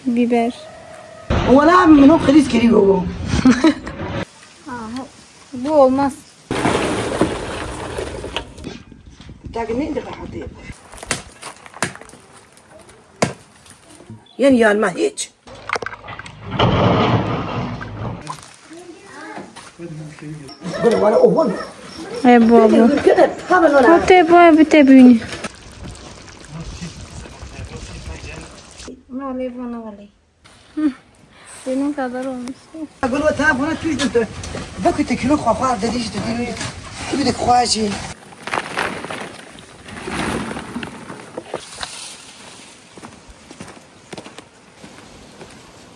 Biber. ولا منهم خليج كريم Bu olmaz. Yani yanma hiç. Böyle var o var. Bu abla. Bu te bu te büyünü. Vallahi bana vallahi. Senin kadar olmuş. أقول له تعال هنا تريد أنت بكرة تكلو خفاف دليش تديني شو بدك خواجي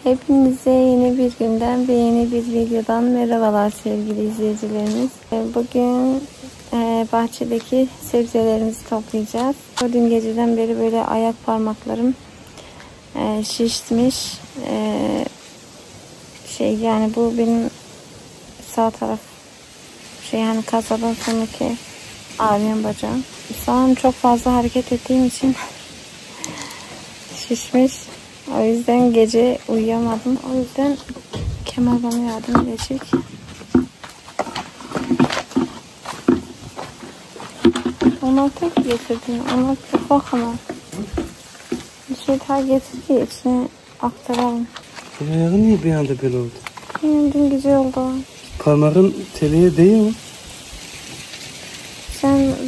Hepinize yeni bir günden ve yeni bir videodan merhabalar sevgili izleyicilerimiz. Bugün bahçedeki sebzelerimizi toplayacağız. Dün geceden beri böyle ayak parmaklarım şişmiş. Yani bu benim sağ taraf yani kazadan sonraki ağrıyan bacağım. Sağım çok fazla hareket ettiğim için şişmiş. O yüzden gece uyuyamadım. O yüzden Kemal bana yardım edecek. Onlar tek getirdim. Onlar çok bak ama. Bir şey daha getir ki içine aktaralım. Ayağın niye bir anda böyle oldu? Dün gece oldu. Parmağın teliğe değiyor mu?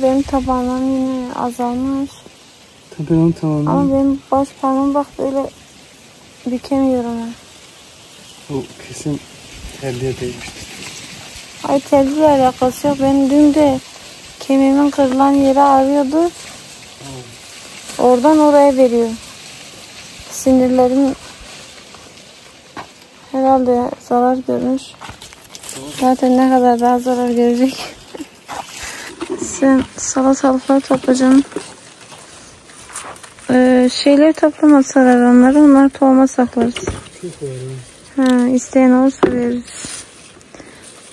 Benim tabağımdan yine azalmış. Tabii onu tamamen. Ama benim baş parmağım bak böyle bükemiyorum ben. O kesin teliğe değmiştir. Ay telliyle alakası yok. Ben dün de kemiğimin kırılan yeri ağrıyordu. Oradan oraya veriyor. Sinirlerim herhalde zarar görmüş. Zaten ne kadar daha zarar görecek. Sen salatalıkları toplayacaksın. Şeyleri toplamasalar onları tohuma saklarız. İsteyen olursa veririz.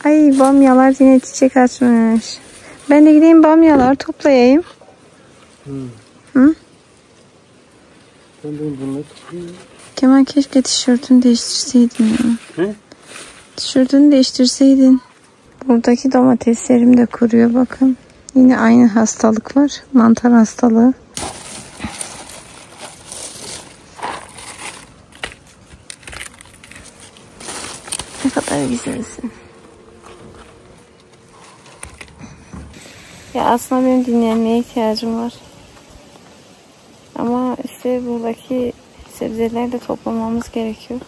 Ay bamyalar yine çiçek açmış. Ben de gideyim bamyalar toplayayım. Hı? Ben de bunları toplayayım. Kemal keşke tişörtünü değiştirseydin ya. He? Tişörtünü değiştirseydin. Buradaki domateslerim de kuruyor bakın. Yine aynı hastalık var. Mantar hastalığı. Ne kadar güzelsin. Ya aslında benim dinlenmeye ihtiyacım var. Ama işte buradaki sebzeleri de toplamamız gerekiyor.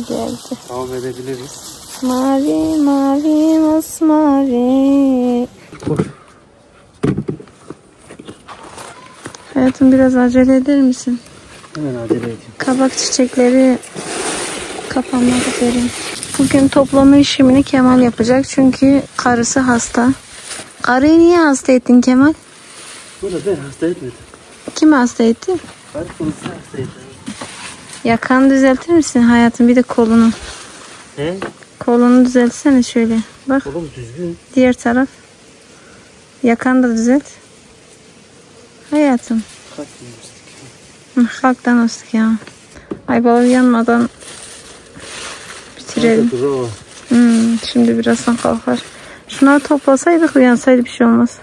Geldi. Devam edebiliriz. Mavi mavi masmavi. Hayatım biraz acele eder misin? Hemen acele edeyim. Kabak çiçekleri kapanmak üzere. Bugün toplama işlemini Kemal yapacak çünkü karısı hasta. Karıyı niye hasta ettin Kemal? Burada ben hasta etmedim. Kim hasta etti? Karı konusu hasta ettim. Yakanı düzeltir misin hayatım? Bir de kolunu. He? Kolunu düzeltsene şöyle. Bak. Oğlum düzgün. Diğer taraf. Yakanı da düzelt. Hayatım. Kalk yemiştik. Halktan olsun ya. Ay baba yanmadan bitirelim. Dur o. Şimdi birazdan kalkar. Şunları toplasaydık uyansaydı bir şey olmaz.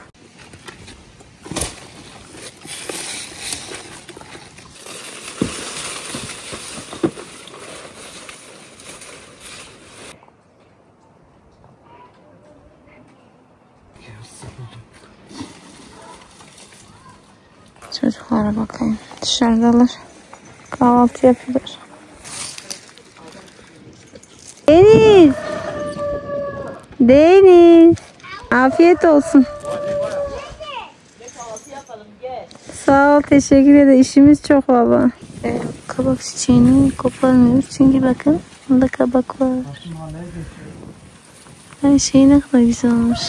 Çocuklara bakayım. Dışarıdalar. Kahvaltı yapıyorlar. Deniz. Deniz. Afiyet olsun. Sağ ol. Teşekkür ederim. İşimiz çok baba. Kabak çiçeğini koparmıyoruz. Çünkü bakın bunda kabak var. Her şey ne kadar güzel olmuş.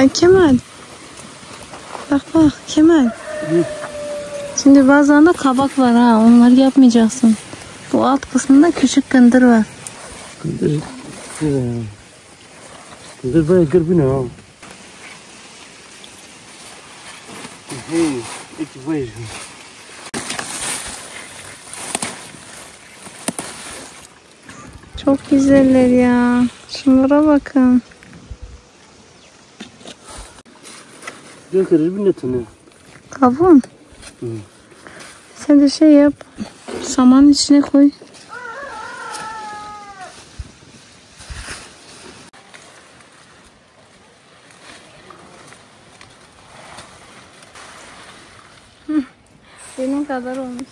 Ay Kemal. Bak Kemal. Hı. Şimdi bazılarında kabak var ha. Onları yapmayacaksın. Bu alt kısmında küçük kındır var. Kındır. Kındır bayağı gırbine ha. Hey, iki bayır. Çok güzeller ya. Şunlara bakın. Gel kırır bir netini. Kavun. Hı. Sen de şey yap. Samanın içine koy. Benim kadar olmuş.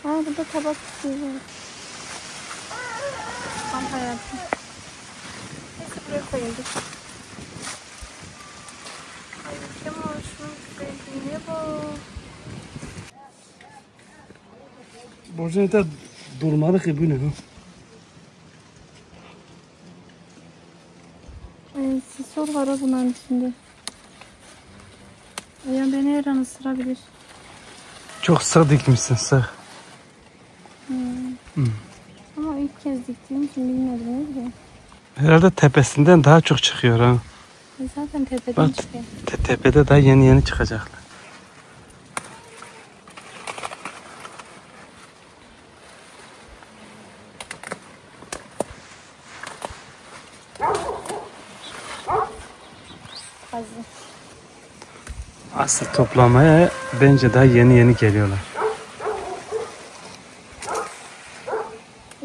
Burada tabak istiyorum. Tam hayatım. Neyse buraya koyayım. Ay Kemal şunun güzelliğine bak. Borcayda durmalı ki bu ne? Sisor var bunların içinde. Yani beni her an ısırabilir. Çok sık dikmişsin sık. Ama ilk kez diktiğim için bilmedim ne bileyim. Herhalde tepesinden daha çok çıkıyor ha. Zaten tepeden Bak, çıkıyor. tepede daha yeni çıkacaklar. Hazır. Asıl toplamaya bence daha yeni geliyorlar.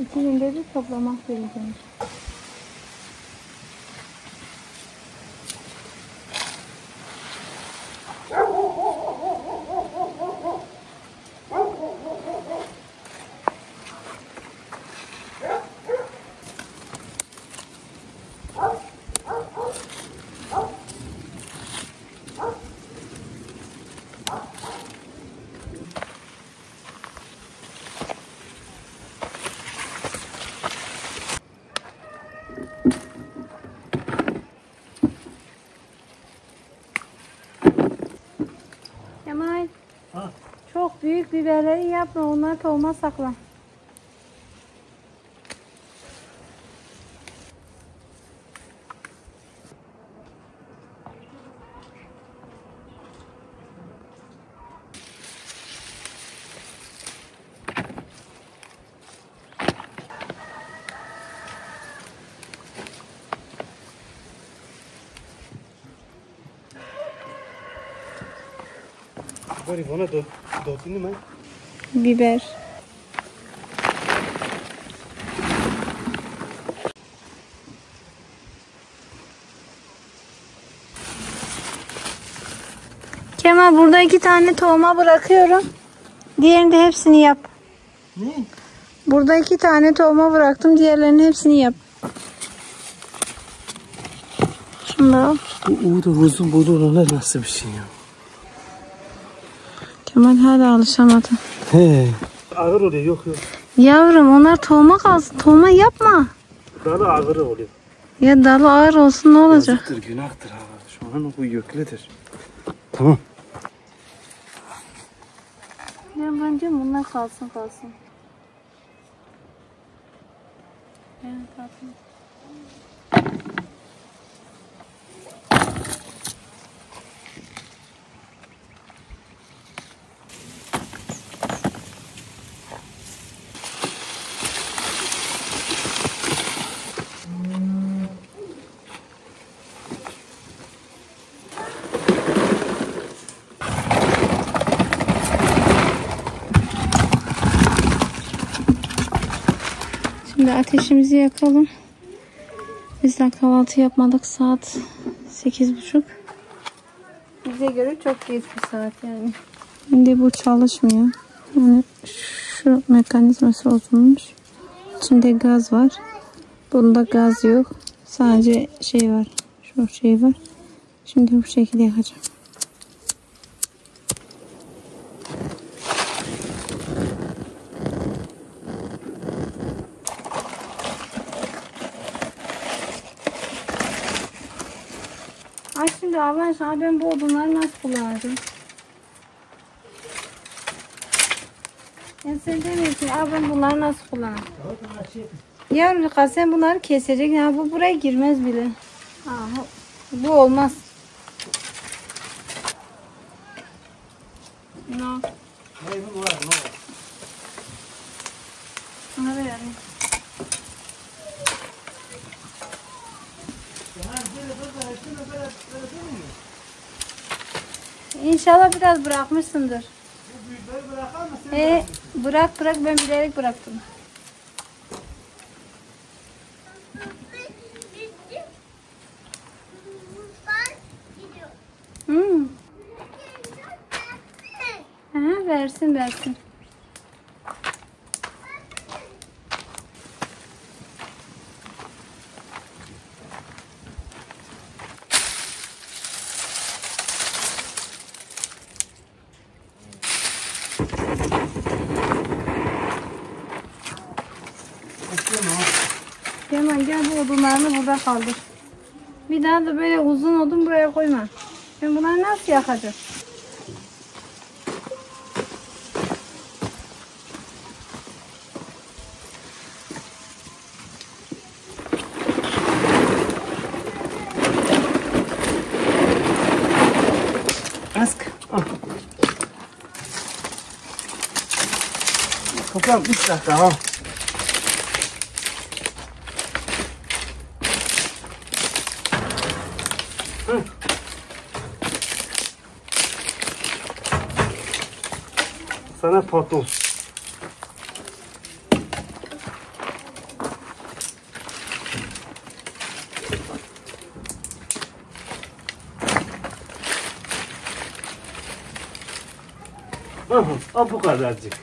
2 günde bir toplamak gerekiyor. Kemal. Ha. Çok büyük biberleri yapma. Onlar tohuma sakla. Bari bana döktün mü? Biber. Kemal burada 2 tane tohuma bırakıyorum. Diğerini de hepsini yap. Ne? Burada 2 tane tohuma bıraktım. Diğerlerinin hepsini yap. Şunu da al. Bu da uzun bulurlar nasıl bir şey ya? Kemal hala alışamadı. He. Ağır oluyor yok. Yavrum onlar tohuma kalsın. Tohuma yapma. Dalı ağır oluyor. Ya dalı ağır olsun ne olacak? Yazıktır, günahtır ha. Şu an bu yüklüdür. Tamam. Ya bence bunlar kalsın. Evet kalsın. Şimdi ateşimizi yakalım. Biz daha kahvaltı yapmadık. Saat 8:30. Bize göre çok geç bir saat yani. Şimdi bu çalışmıyor. Yani şu mekanizması bozulmuş. İçinde gaz var. Bunda gaz yok. Sadece şey var. Şu şey var. Şimdi bu şekilde yakacağım. Aç Şimdi Allah aşkına ben bu odunları nasıl kullanacağım? Ya sen demiyorsun ben bunları nasıl kullanacağım? Ya Rıka sen bunları kesecek. Ya bu buraya girmez bile. Aha, bu olmaz. No. Ona ver yani. İnşallah biraz bırakmışsındır. Bırak ben bilerek bıraktım. Versin. Hemen gel bu odunlarını burada kaldır. Bir daha da böyle uzun odun buraya koyma. Ben bunları nasıl yakacağım? Ask. Toplam 3 dakika ha. Sana patron. Bu kadarcık.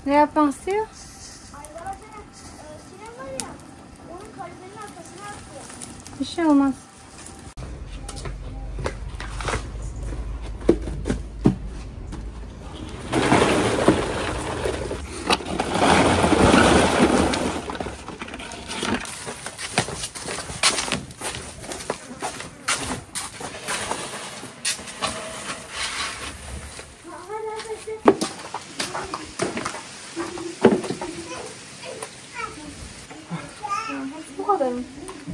Ne yapmak istiyor? Bir şey olmaz. Bu kadar mı?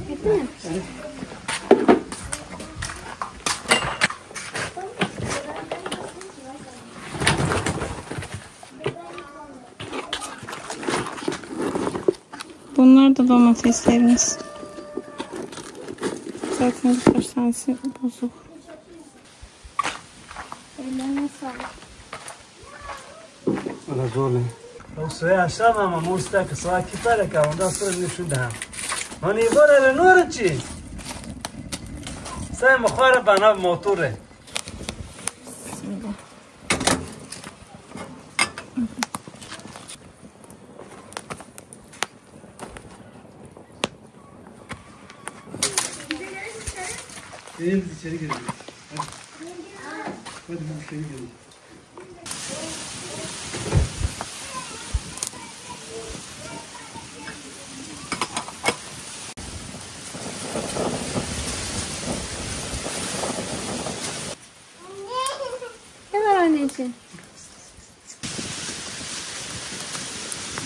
Bitti mi? Evet. Bunlar da domateslerimiz. Zaten birkaç tanesi bozuk. Ellerine sağlık. Valla zorlu. O suya aşağı ama mustak suya kitara ka ondan sonra nişun da. Hani böyle nur çi. Sen mukhara bana motoru. Biz içeri girelim. Hadi biz içeri girelim. Ne var anneciğim?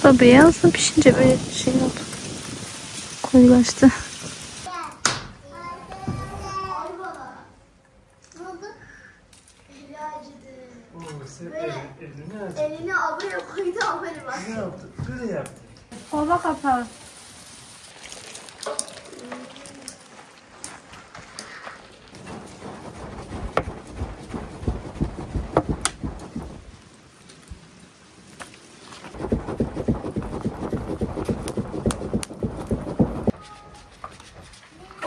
Da beyaz mı pişince böyle şey oldu. Koyulaştı. Elini ablaya koydu haberi var. Ne yaptı? Böyle yaptı. Kova kapağı.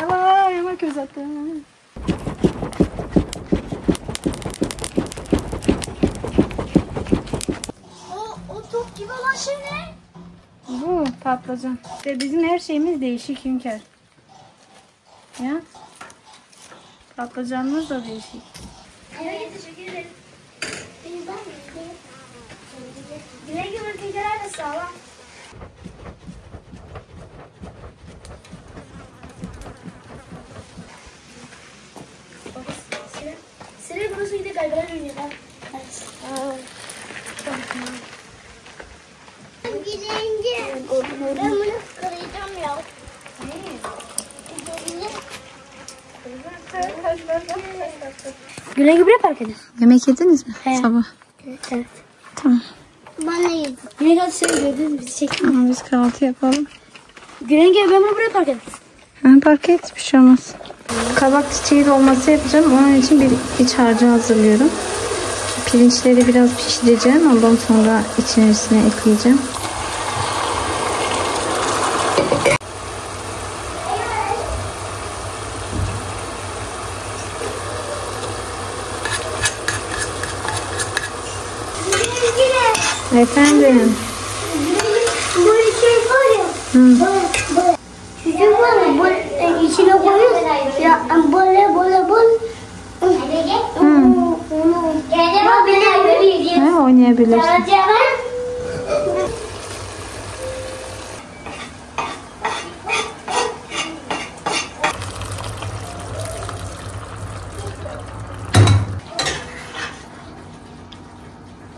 Aa, yemek uzattı. O top gibi olan şey ne? Bu patlıcan. İşte bizim her şeyimiz değişik Hünkar. Ya. Patlıcanımız da değişik. Nereye teşekkür ederim. Güle güle teşekkürler de sağlam. Sire burası gidip kaybeder dünyada. Gidince ben bunu kıracağım ya. Güle güle park edin. Yemek yediniz mi? Sabah. Evet. Tamam. Ben de yedim. Güle güle seni gördünüz bizi çekin. Tamam, biz kahvaltı yapalım. Güle güle ben bunu buraya park edin. Park et, bir şey olmaz. Kabak çiçeği dolması yapacağım. Onun için bir iç harcı hazırlıyorum. Pirinçleri biraz pişireceğim. Ondan sonra içerisine ekleyeceğim. Efendim. Böyle şey var ya. Böyle. Sizin var ya böyle içine koyuyoruz. Ya böyle. Ha, oynayabilirsin.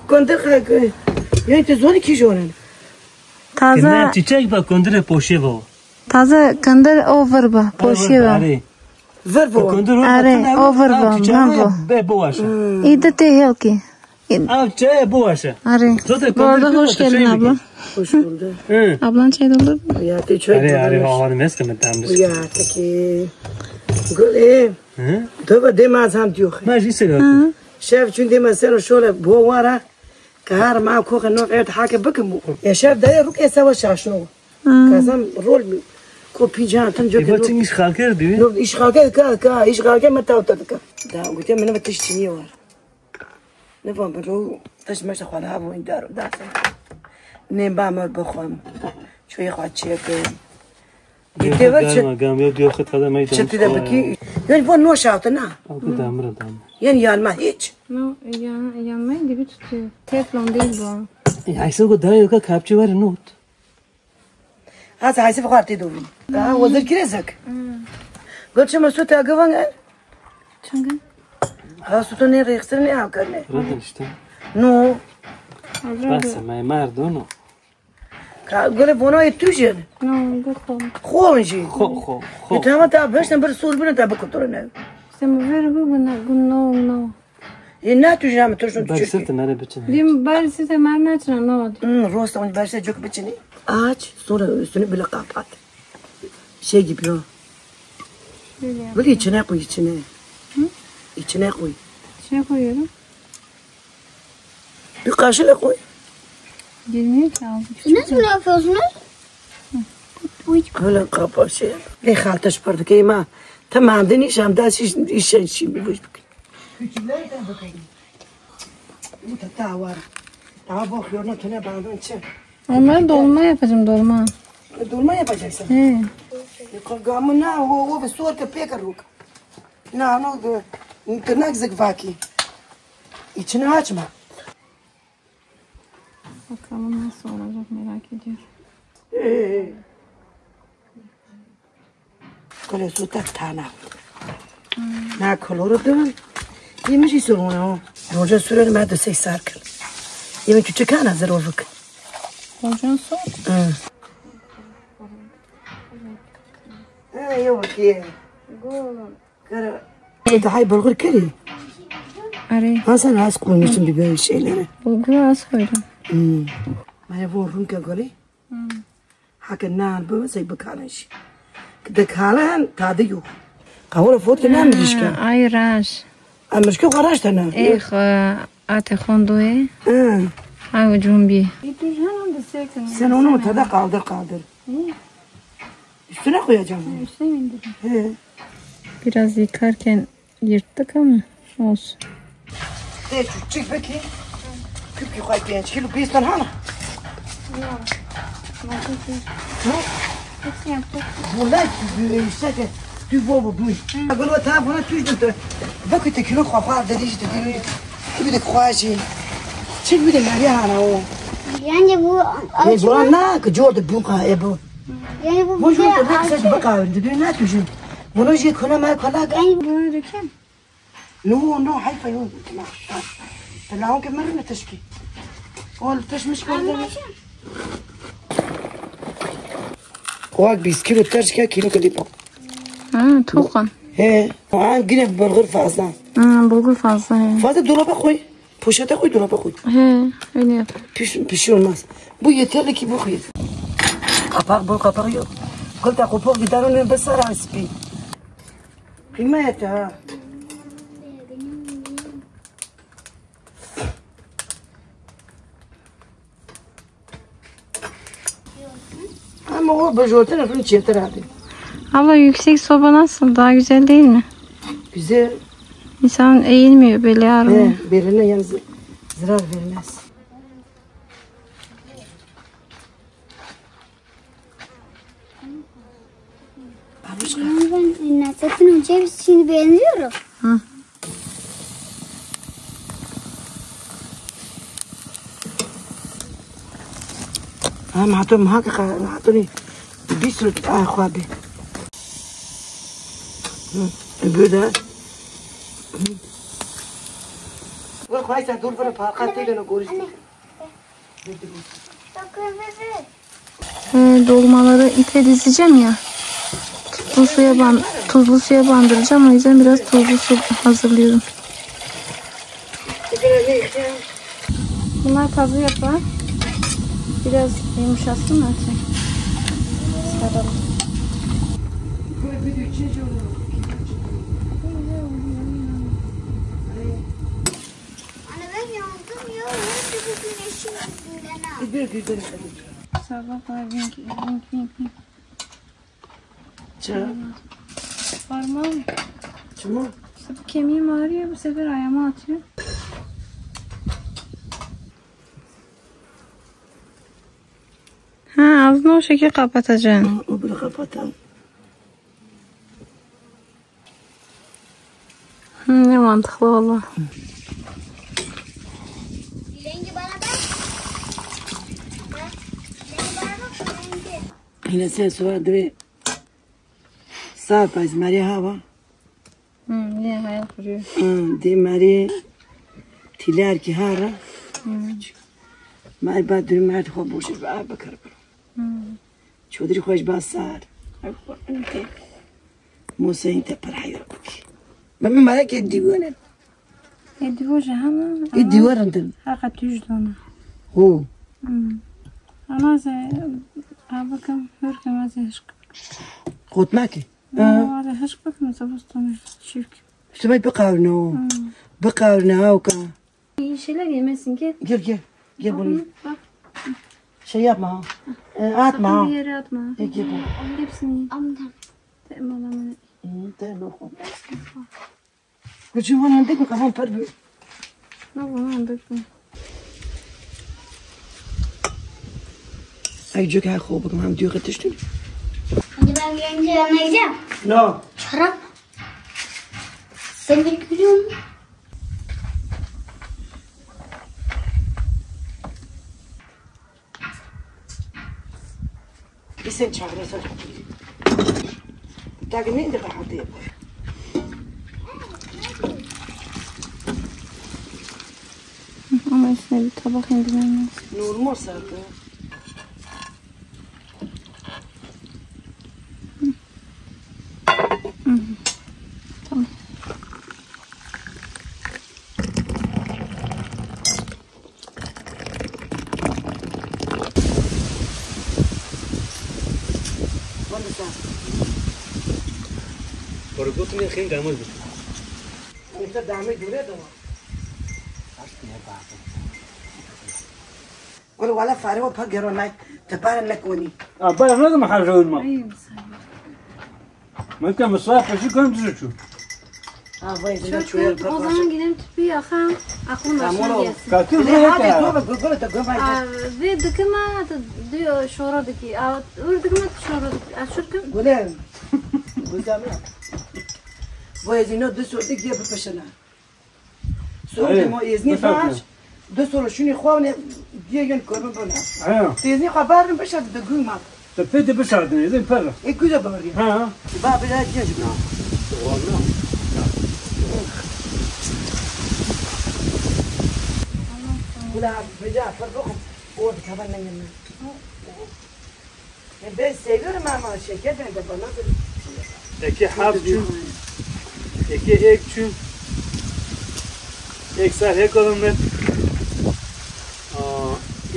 Kondur kay. Yani te zor ki joran. Taze çiçek bak kondire poşe var. taze kandır overba poşiva. Are. Ver bu. Kondur Are overba bravo. Be bu aşa. İyi te helki. Av çay bu aşa. Are. Zaten Bu arada kondur hoş geldin abla. Hoş bulduk. Hı. Ablan çay doldurdu mu? Ya te çay. Are havalı meske mi tamdır. Ya te ki. Gole. Hı? Tövbe demez ham diyor. Maji selam. شاف شو دي مثلا شغله بوارة كهار معه كوخ انه قاعد حاكي بكمو يا شاف ده روك يسوى شاشنو كازم رول كو بيجان تنجو İbo çin iş halker diyor. لو ايش خاكي كا ايش خاكي ما تاو تدك دا قلت من ما تشتني وار نفهم برو تش مش خلاها ابو دارو دا نيم بعمل بخوم شو يخوات شيك جبت ورش Gam yok diyor kıtada meydan. شتي ده بكي يعني فون نو شاطنا Aldı damır adam. يعني يان ما هيك No, yanmayı gibi tutuyor. Teflon değil bu. Ya ise o daha yok kapçı var not. هذا هاي سبقة تدوين وزير كريزك قلت شو مسوي تاقفن Çünkü خاصة ريخسرني عاقلني Radın işte. نو Basa may mardo no. قولي بونو يتوجن no, bu خونجي Ho. يتهم تابش نبر سور بنا تابك كترنا Sen bu ver bu no. ينا توجن عم ترشون Bak تشوفي sırtı nere bütün. Dim bari size mermerçine ne oldu? روستا ون برشة جوك بتشني آج صورة سنة بلا قاطعت شيء جبيو Şöyle yap. بلي يتشنا قوي يتشنا يتشنا قوي Şey koyuyorum. بقاشل قوي Girmiyor ki aldım. Nasıl yapıyorsunuz? هلا قابا شيء ليه خالتش بردك اي ما تمام دني شام داس ايش بيبوش بك متتاور تعبوا خيورنا تنا بعدين شيء Onları dolma yapacağım dolma. دول ما يبغى جالسة He. يقول قامنا هو بالصور كبيك الروك Ne oldu? Tırnak zıkvaki. İçini açma. Bakalım nasıl olacak merak ediyorum. Kole su tak tana. Ne koloru dön. Yemiş istiyorum onu. Roja sürelim hadi 80 kıl. Yemek küçük ana zarofuk. Hocan soğuk. Yok ki. Kara. Daha bulgur kiri. Arı. Ha sen az koymuşsun bir böyle şeyleri. Bulguru az koydum. Ben bu runka goli. Hakan nan bu şey bakanış. Dekalan tadı yok. Kavura foto ne mi Ay raş. Amşko qarashta ne? Ate xondoye. Ay cumbi. Sen onu tada kaldır. Üstüne koyacağım. Üstüne mi indirdin? Biraz yıkarken yırttık ama olsun. De çık bakayım. Küp yukarı 5 kilo piston hala. Burada işte tu vois bu. Agora tá buna tujdu. Bakın te kilo khafar dedi işte. Bir de khoaji. Çık bir de Maria ana o. Yani bu Bu ne ki jorda bu ka bu. yani bu Bu jorda ne kısa bakar dedi ne tujun. Bunu je kona ma kala. yani bunu dökeyim. No hayfa yok. Talaon ke marna tashki. Ol tashmish kaldı. Koak 20 kilo tashki kilo kadipa. Tokan. He. Yine bulgur fazla. Bulgur fazla he. Fazla dolaba koy. Poşete koy dolaba koy. He öyle yap. Piş olmaz. Bu yeterli ki bu koy. Kapak yok. Kolta kopuk gitarını basar aspi. Kıymet ha. Ama o bajorten afın çeter abi. Abla yüksek soba nasıl? Daha güzel değil mi? Güzel. İnsan eğilmiyor beli ağrıyor. Beline yani zarar vermez. Yani ben Nasrettin Hoca'yı şimdi beğeniyorum. معتوم هكا معطوني بيسرو اخوابي بدا والخايسه دور فر فاقتي لنا غوريستي Dolmaları ipe dizeceğim ya. Tuzlu suya bandıracağım. O yüzden biraz tuzlu su hazırlıyorum. Bunlar kazı yapar. Biraz yumuşasın mı? Saralım. Anne ben yandım ya. Nasıl bu güneşin yüzünden ha? Sabah vink. Ça. Parmağım. Çuma. İşte bu kemiğim ağrıyor. Bu sefer ayağıma atıyor. Ağzını o şekilde kapatacaksın. O böyle kapatalım. Ne mantıklı valla. Rengi bana bak. Rengi bana bak. Rengi. Yine sen sonra dve sağ payız Maria hava. Ne hayal kuruyor. De Maria tiler ki hara. Mari بعد داریم مرد خواب باشه و عب بکره برو چودری خوش بسر موسى انت پر حیار بکی بمی مالک دیوانه Edivoje ama. دیوار اندن Hakat tüjdana. هو Ama ze abakam hırkam az hışk. خود ماکی Ama hışk bakma sabustan şirk. işte bay بقاورنا هاوكا İyi şeyler yemesin ki. gel bunu Bak. şey yapma ha atma ha Bir yere atma. gel bunu Hepsini. Amdan. Temalamanı. tamam küçük olan değil mi kafam parlıyor Ne bu bekle. ay çok hay خوب بگم هم دیو قطشتون Hadi ben gelince yanına gideceğim. نه Şarap. Sen de gülüyor musun? Bir sen çağırırsan. Takı ne de rahat yapıyor. Ama üstüne bir tabak indirmemiz. Normal sardı. Tamam. Bana sen. Korkutun ya خیلی داماد بود. Neyse dame göre de var. قول ولا فارغ بقرا ناي تبارك لك وني بله نه ما حاجه اون ما. من که مصرف بشی کنم دیگه چون. وای زنده شويه O zaman gidelim tüpü yakam. Aklım başına gelsin. Katil ne ne hadi ya? dur dur dur dur Ve dıkıma diyor şoradaki. Dıkıma şoradaki. Aşırkım. قولهم قدامي وای زینا دو سوردی گیه بپشنه سورد ما ایزنی فاش دو سور شونی خوانه گیه ین کرم بنا Ha. تیزنی خبرم بشه دو گوی ما Tepede bir sardın edin perra. گوزه باری Ha. با بلا گیه جنا ولا بجا فرقهم او كمان نيم ben seviyorum ama şeker ben de bana böyle Eki hapçun. Eki ekçun. Eksar hek olun ben.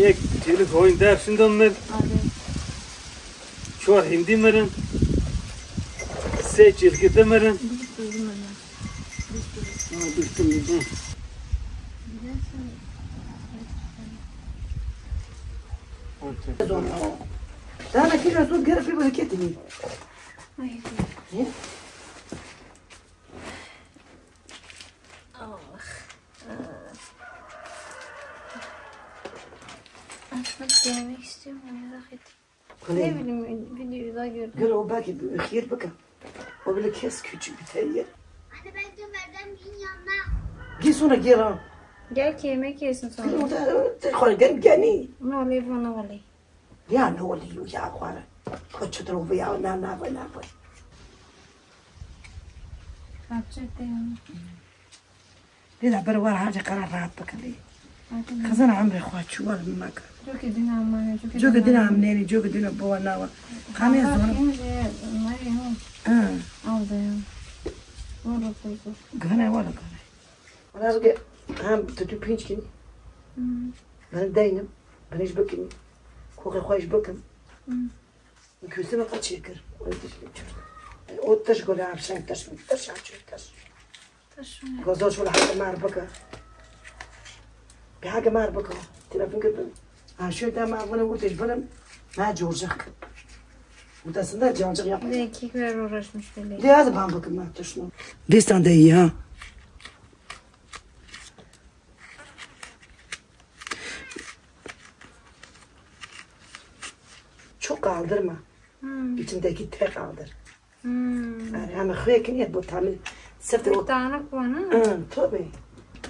Ek telik oyun dersinden ben. Çor hindi merin. Se çirkete merin. düştüm. ده انا كده صوت جرى في بركتني Açmak denemek istiyorum. Merak ettim. Ne bileyim videoyu daha gördüm. قال هو باكي خير بكى وبلا كيس küçük bir teyye Anne ben de Meryem'in yanına. جي sonra جيران Gel ki yemek yesin sonra. تدخل قلب جاني Ne oluyor bana vallahi. يا نولي ويا اخوانا كنت تروح يا نانا ولا Kapçeteyim. لذا بروا حاجه قرار راحت بك لي خزان عمري اخوات شو ولا ماك Çok edin ama. جو قدنا عمنيني جو قدنا بوانا خاني زون Aldım. Orada koydum. غانا ولا غانا انا رجع هم تدو بينش كني انا داينم بنيش بكني خوخي خويش بكم كوسنا قد شكر وتش قول عشان تش قصدوش ولا حاجه ما ربكه بحاجه ما ربكه تلفون قبل شو ده ما وانا قلت الفيلم ما جورجك وتصدق جورجك يا Bir de 2 kere uğraşmış böyle. دي هذا بامبك ما تشنو ديستان دي ها çok kaldırma. İçindeki tek kaldır. Yani ama hıyakın et bu tamir. Sıfır o. Dağınık bana. Tabii.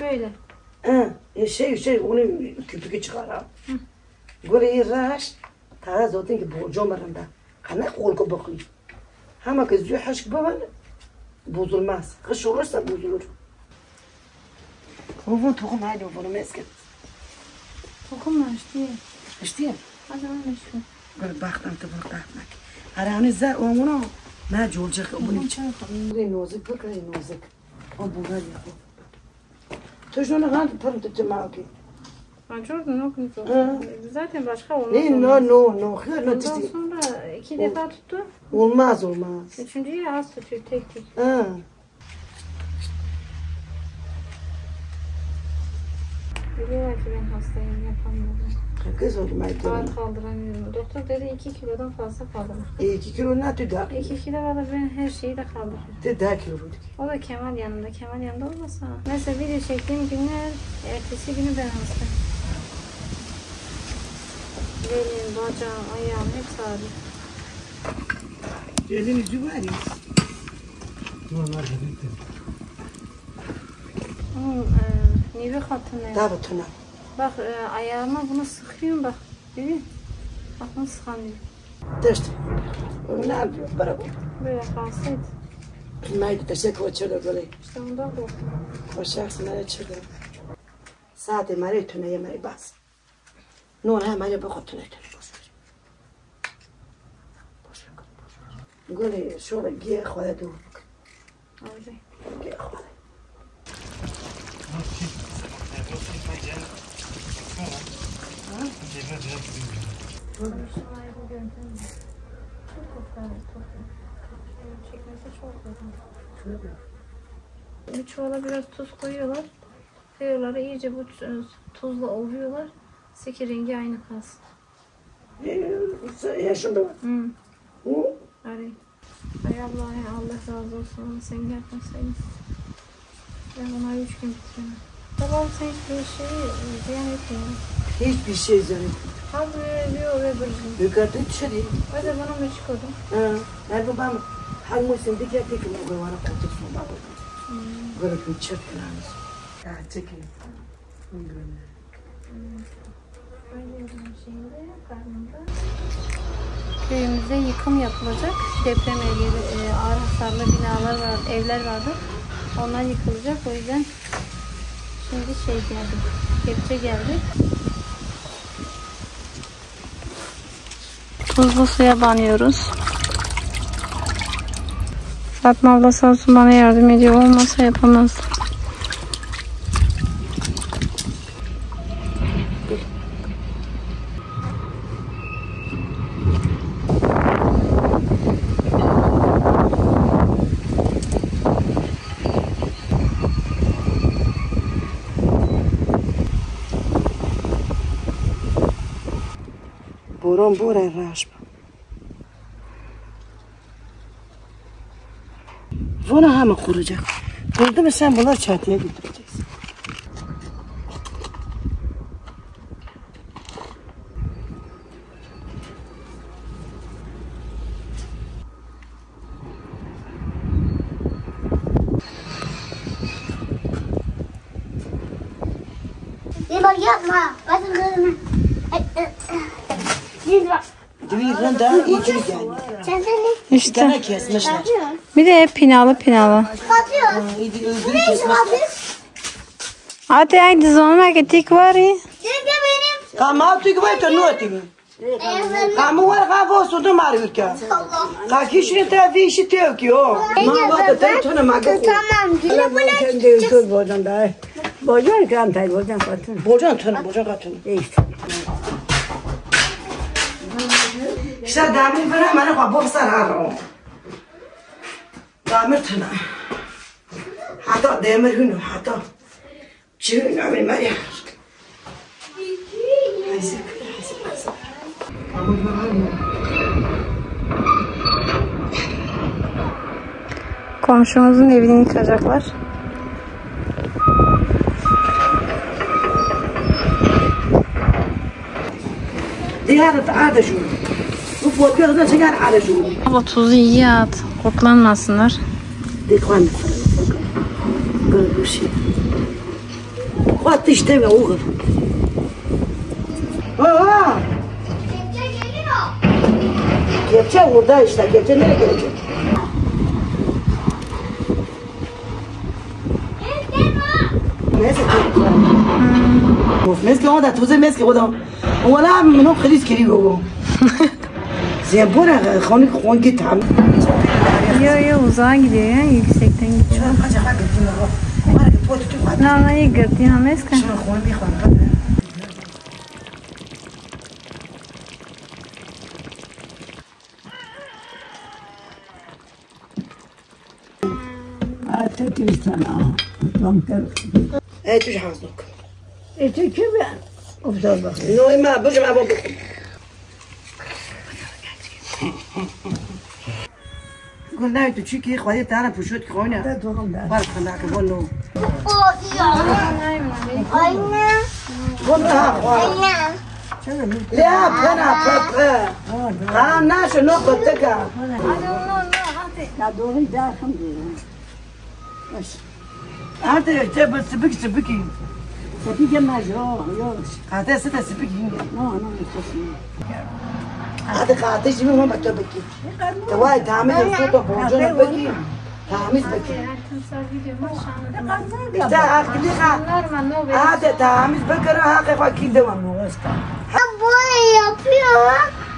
Böyle. onu küpükü çıkar ha. Böyle yırraş. Tara zaten ki borcum arında. Kana korku bakıyor. Ama kız diyor haşk baban bozulmaz. Kış olursa bozulur. Ovun tohum hadi ovunu mesket. Tokum açtı. İşte. Hadi onu meşgul. Böyle baktım tabak bakmak. Aranı zar onu ne olacak bunu için. Ne nozik bak ne nozik. O bu var ya. Tuşunu hangi parım tutma ki. Ben çok nokun zaten başka olmaz. Ne no. Hayır no Ondan tisti. sonra 2 defa tuttu. Olmaz. Üçüncüyü az tutuyor tek. Biliyorlar ki ben hastayım yapamıyorum. Kız oğlum ay Ağır kaldıramıyorum. Doktor dedi 2 kilodan fazla kaldırır. 2 kilo ne tüda? 2 kilo valla ben her şeyi de kaldırırım. Tüda kilo. O da Kemal yanında. Kemal yanında olmasa. Mesela video çektiğim günler, ertesi günü ben hastayım. Belim, bacağım, ayağım hepsi ağrıyor. Elini cüveri. Normal dedi. Niye hatırlayın? Daha butuna. Bak ayağıma bunu sıkıyorum bak. Görüyor musun? Bak nasıl sıkanıyor. İşte. Ne yapıyor? Bana bu. Böyle kalsaydı. Bilmeydi teşekkür ederim böyle. İşte ondan korktum. Hoşçakalın ederim. Saate mari tüne yemeri bas. Nur hemen yapı tüne tüne boş ver. Boş ver. Gole şöyle giye xoda dur. Abi. Giye xoda. Bir çuvala biraz tuz koyuyorlar. Kıyırları iyice bu tuzla ovuyorlar. Seki rengi aynı kalsın. Yaşında var. Arayın. Ay Allah razı olsun. Ama sen yapmasaydın. Ben ona 3 gün bitiremem. Babam sen hiçbir şeyi ziyan etmiyor. Hiçbir şey zannet. Ha böyle ve böyle. Yukarıda dışarı. O da bana mı çıkıyordum? Ben babam her musim bir kere tekrar o bana kurtulsun baba. Böyle bir çöp planımız. Ya çekin. Köyümüzde yıkım yapılacak. Deprem evleri, ağır hasarlı binalar var, evler vardı. Onlar yıkılacak. O yüzden şimdi geldi. Kepçe geldi. Tuzlu suya banıyoruz. Fatma abla sağ olsun bana yardım ediyor. Olmasa yapamaz. Boron bore raşma. Bunu hemen kuracak. Burada mı sen bunlar çatıya götüreceksin? Bak yapma. Bakın gözüme. Düğün de iyi ki geldi. Sen de ne? Bir tane kesmişler. Bir de hep pinalı. Kapatıyor. İyi kesmişler. Hadi haydi zonuma gittik var ya. Çünkü benim. Kama tu gibi tu nuti mi? Kama var kava sudu marıyor ki. Allah. Kakişini tabii işi diyor ki o. Ma var da tabii tane maga. Tamam. Yine bunu Kendi kız bocan da. Bocan kan tay bocan katın. Bocan tane bocan katın. İşte. İşte demir bana bana kabuk sarar. Demir tane. Hatta demir hünü hatta. Çiğ demir maya. Komşumuzun evini yıkacaklar. Diğer ada şu. Bu fotoğrafı da çeker ada şu. Ama tuzu iyi at. Koklanmasınlar. Dikkat. Böyle bir şey. Kuat işte mi oğul? Aa! Kepçe geliyor. Kepçe burada işte. Kepçe nereye gelecek? Neyse. Mes que onda, tu mes que onda. ولا منو خليج كريم هو. زيبورا خوني خون git ham. Yo uzağa gidiyor ya. Yüksekten gidiyor. No iyi gitti ha meska. Artık sana. Banker. tu حظك. İşte kimi? Uftal bak. No ما برجع مع بابا. قلنا انتو تشيكي خدي تعرف وشوت كونا. بارك الله كبونو. Anne. قلنا Anne. لا انا بابا. انا شنو قلتك؟ Ya doğru da hamdolsun. Baş. Hadi cebel sibik sibiki. Tapi dia majro, yo. Hadi sete sibiki. No, no, no. هذا قاعدة شيء ما بتبكي. تواي تعمل الصوت بوجهنا بكي. تعمل بكي. إذا أكيد هذا تعمل بكرة هذا أكيد دوام.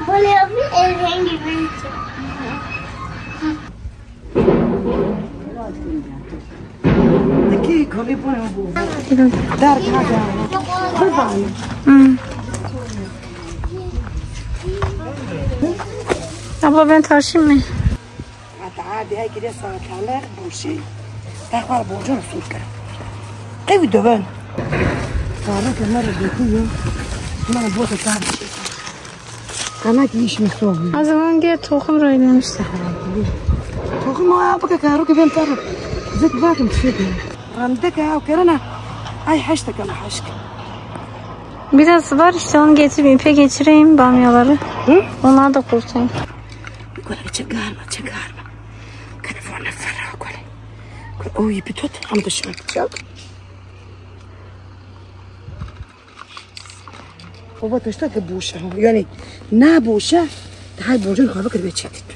Boleh api yang dibenci. Deki kali pun aku. Dar kaya. Kurban. Abla ben taşıyayım mı? عادي هاي كده ساعتها بوشي تاخذ بوجون السكر قوي دبان صارت المرة بيكون ما بوسه تعب انا كيش مسوي O zaman gel tohum raylamıştı. توخي ما بقى كارو كيف انتر زيك باكم تشيكي عندك او كرنا اي حشتك انا حشك Biraz var işte onu getireyim. İpe geçireyim bamyaları. Hı? Onları da kurtayım. يقول لك تشقارما تشقارما كان فورنا فرا قولي او يبتوت عم تشرب تشاك هو تشتاق بوشه يعني نا بوشه هاي بوجون خافك بتشتت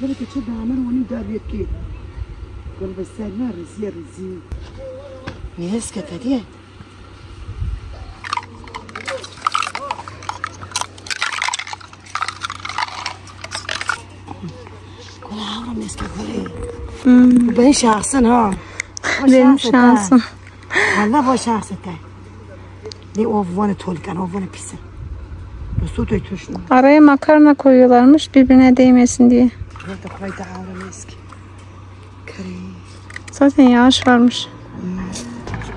بلك تشد عمر وني دار يكي قال بس انا رزي نسكت هديه Ben şahsın ha. Benim şansım. Allah bu şahsın. Ne ovvanı tolkan, ovvanı pisin. Su tötüşün. Araya makarna koyuyorlarmış birbirine değmesin diye. Zaten yağış varmış.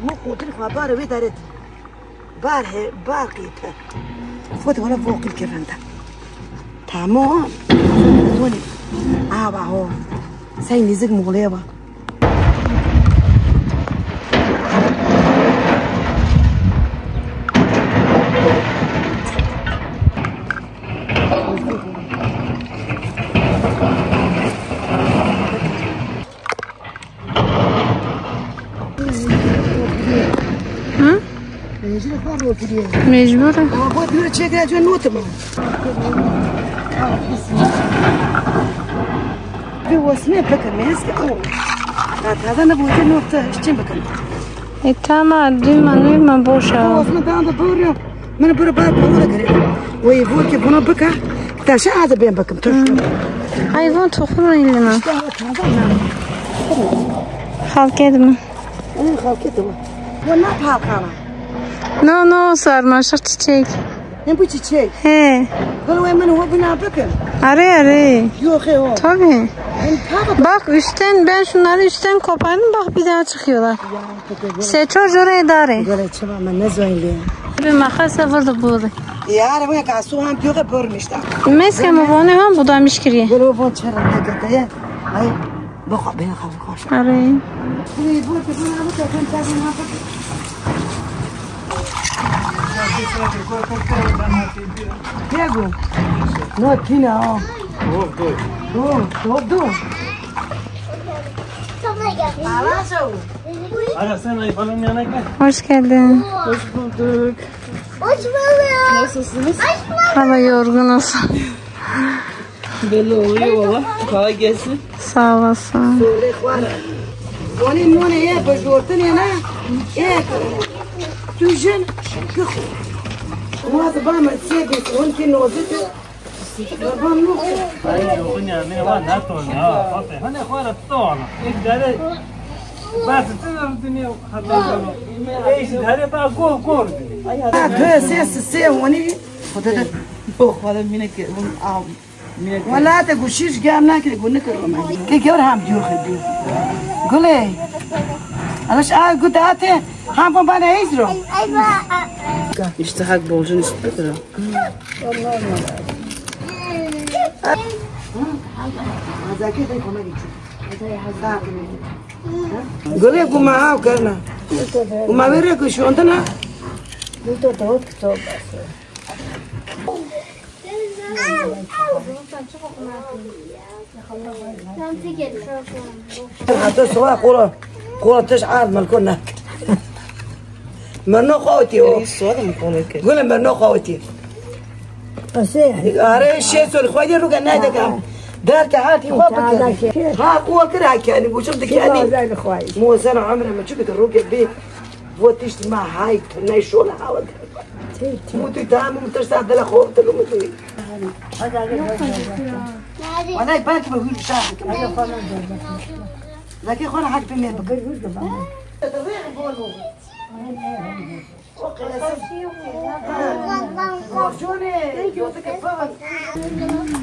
مو قدرك ما بار ودارت باره باقيته فوت ولا فوق الكفن ده تمام توني هو ساي نزق مغليبه Mecbur. Ama bu bir çekeceğin notu mu? Bir wasne bakın eski o. Hatta ne bu nokta için bakın. Tamam duyma boşa. Wasne ben de böyle ben böyle böyle görüyorum. Ve bu ki buna bakın. Taşı ağzı ben bakın. Hayvan tohum elime. Halk edin. Halk edin. Bu ne halkana? No sarmaşık çiçek. Ne bu çiçek? He. Böyle hemen o buna bakın. Arı. Yok o. Tabii. Bak üstten ben şunları üstten kopardım bak bir daha çıkıyorlar. Seçoz oraya dare. Böyle çıkma ne zoyli. Bir makasa vurdu burada. Ya bu ya su ham diyor görmüştüm. Mesela bu ne ham budamış kiriye. Böyle bu çarın hakikaten ya. Ay bak ben kafa koş. Arı. Bu ki buna bu kadar tazmin yapıp Diego, no aqui não. Todo. Ara sen ayıpanın yanına gel. Hoş geldin. Hoş bulduk. Hoş bulduk. Nasılsınız? Hava yorgunuz. Belli oluyor valla. Kolay gelsin. Sağ olasın. Onu ya bajortun ya na. Tujin. Mas bana sevgi onun ki nozit. Ay yoğun ya. Ne var ne ton ya. Fatih. Hani khara ton. İlk dere. Bas tınır dünya hatta. Eş dere ba gol. Ha ses onu. Hadi. Bu khara minek al. ولا تقول شيش قام ناكل يقول نكرم كي كور هم ديو خديو قولي علاش قلت هاتي هم بنا هيزرو İşte hak bolcun istiyor. قولي قوما هاو كرنا قوما ويرك شو عندنا حتى سواء قولة تشعر مالكون ناك مرنو خوتي قولة مرنو خوتي أري الشيء سوري خوتي روكا نادك دار تعاتي وابك ها قوة كره كاني وشفتك يعني مو سنة عمرها ما شفتك الروكا بيت وتشتي مع هاي ناي شغل حاول موتي تام ومتشتاق دلا خوف تلو موتي وانا يبانك بقول شاهد لكن خونا حق بيني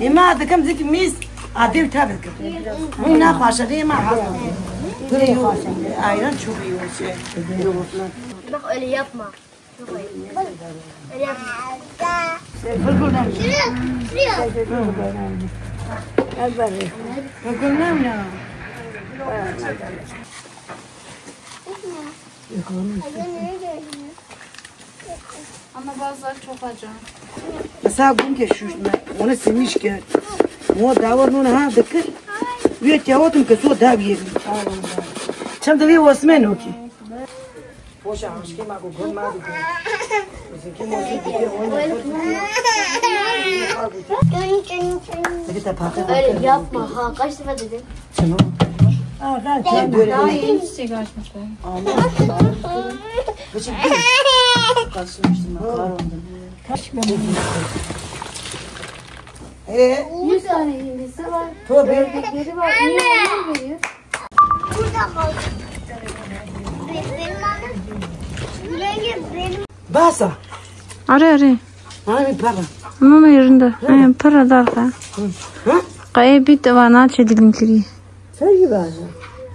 ما هذا كم ذيك ميس عديل تابك من ناخذ شيء ما حصل تريو ايران شوفي وش ناخذ اللي يطمع Ama bazıları çok acı. Mesela bugün şu onu silmiş ki mu davarın ha ذكر ويت يا وطن كسو دابيه كم دبي واسمين اوكي وش عايش كي ما قول ما قول Öyle yapma ha kaç defa dedim. Tamam. Daha yeni çiçek açmışlar. Ee? 100 tane indisi var. Tabii. Ördekleri var. Niye onlar veriyor? Burada kal. Benim annem. Renge benim. Basa. Arı. Ana bir para. Ama yerinde. Para da var. Ha? Kaya bir de var. Naç edelim kiri. Sen gibi ağzı.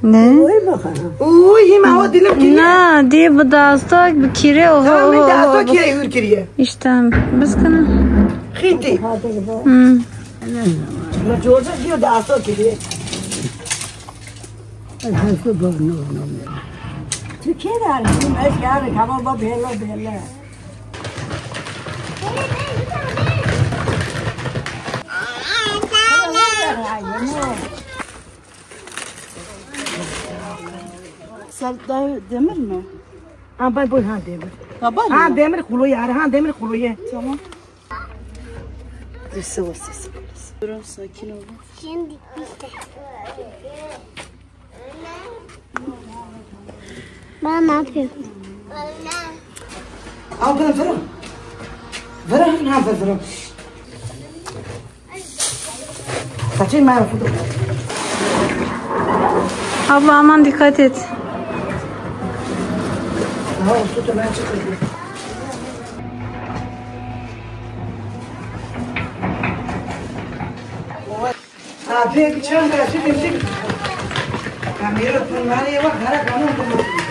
Ne? Koy bakalım. Uy ma o dilim ki. Na diye bu da hasta bir kire o. Tamam bir daha da kire yürü kire. İşte biz kana. Xinti. Ma Georgia diyor da hasta kire. Nasıl bağlı Türkiye'de bizim eşkıya kama bab bella. Serdar Demir mi? Ha ben bu ha demir. Taban mı? Ha demir kulu ya ha demir kulu ya. Tamam. Sıvısı. Durun sakin ol. Şimdi bitti. Ben ne yapıyorum? Al bana ver. Ver ha ver. Saçın mı yaptın? Abla aman dikkat et. Ha tutu ben çıkıyorum. Abi geçen de şimdi kamera tunmani ya gara kanun tumu.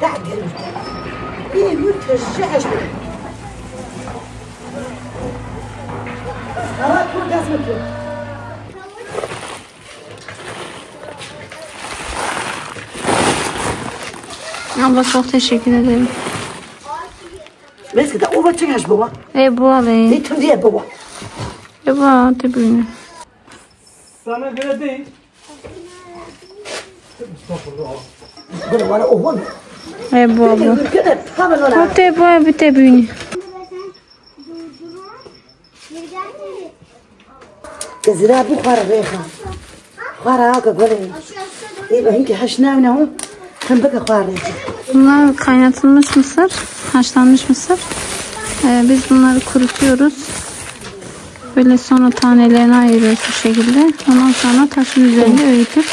تعدل ايه متفشعش خلاص كل جسمك Abla çok teşekkür ederim. بس كده اوبا تشيش بابا Bu alayım. ايه تمدي بابا Bu tebini. Sana göre değil. بلا ولا اوبا Bu abla. كده قبل ولا Bu bir tebini. كزرا بخار ريخه خار هاكا قولي يبقى هنك حشنا من هون كم بقى خار ريخه Bunlar kaynatılmış mısır, haşlanmış mısır. Biz bunları kurutuyoruz. Böyle sonra tanelerini ayırıyoruz bu şekilde. Ondan sonra taşın üzerinde öğütüp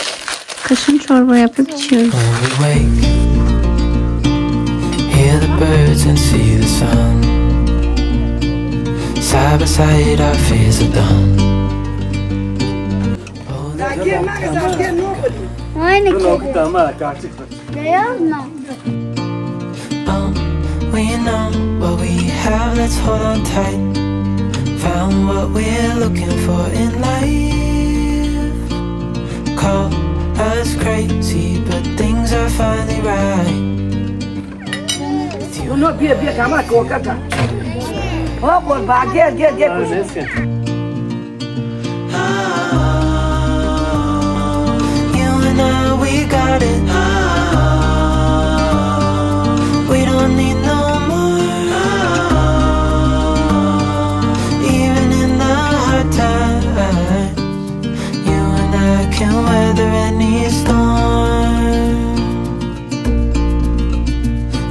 kışın çorba yapıp içiyoruz. Hear the birds and see the sun. Side by side our fears are done. Aynı Bunu tamam kaçtık. We know what we have, let's hold on tight. Found what we're looking for in life. Call us crazy, but things are finally right. You know, be come on, go, Kaka. Oh, go back, get. You and I, we got it. We don't need no more. Even in the hard times, you and I can weather any storm.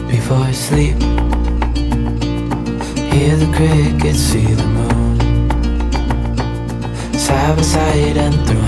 Before I sleep, hear the crickets, see the moon, side by side and through